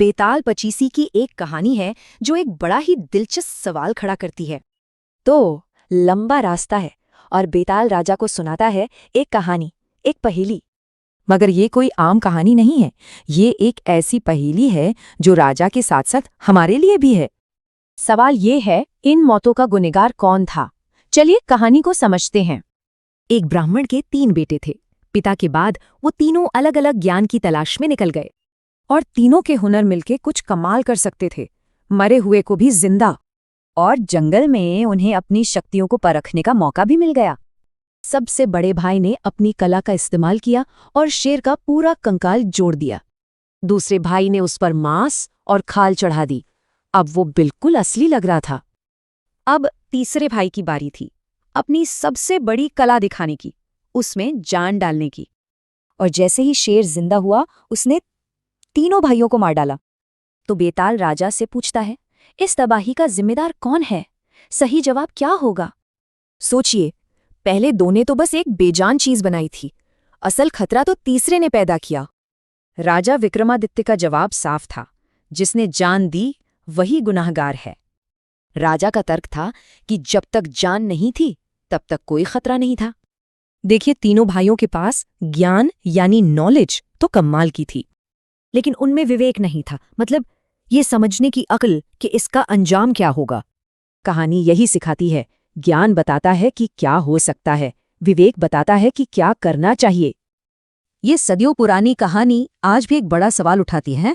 बेताल पचीसी की एक कहानी है जो एक बड़ा ही दिलचस्प सवाल खड़ा करती है। तो लंबा रास्ता है और बेताल राजा को सुनाता है एक कहानी, एक पहेली। मगर ये कोई आम कहानी नहीं है, ये एक ऐसी पहेली है जो राजा के साथ साथ हमारे लिए भी है। सवाल ये है, इन मौतों का गुनहगार कौन था? चलिए कहानी को समझते हैं। एक ब्राह्मण के 3 बेटे थे। पिता के बाद वो तीनों अलग अलग ज्ञान की तलाश में निकल गए और तीनों के हुनर मिलके कुछ कमाल कर सकते थे, मरे हुए को भी जिंदा। और जंगल में उन्हें अपनी शक्तियों को परखने का मौका भी मिल गया। सबसे बड़े भाई ने अपनी कला का इस्तेमाल किया और शेर का पूरा कंकाल जोड़ दिया। दूसरे भाई ने उस पर मांस और खाल चढ़ा दी। अब वो बिल्कुल असली लग रहा था। अब तीसरे भाई की बारी थी, अपनी सबसे बड़ी कला दिखाने की, उसमें जान डालने की। और जैसे ही शेर जिंदा हुआ, उसने तीनों भाइयों को मार डाला। तो बेताल राजा से पूछता है, इस तबाही का जिम्मेदार कौन है? सही जवाब क्या होगा? सोचिए, पहले 2 ने तो बस एक बेजान चीज बनाई थी, असल खतरा तो तीसरे ने पैदा किया। राजा विक्रमादित्य का जवाब साफ था, जिसने जान दी वही गुनाहगार है। राजा का तर्क था कि जब तक जान नहीं थी तब तक कोई खतरा नहीं था। देखिए, तीनों भाइयों के पास ज्ञान यानी नॉलेज तो कमाल की थी, लेकिन उनमें विवेक नहीं था, मतलब ये समझने की अक्ल कि इसका अंजाम क्या होगा। कहानी यही सिखाती है, ज्ञान बताता है कि क्या हो सकता है, विवेक बताता है कि क्या करना चाहिए। ये सदियों पुरानी कहानी आज भी एक बड़ा सवाल उठाती है।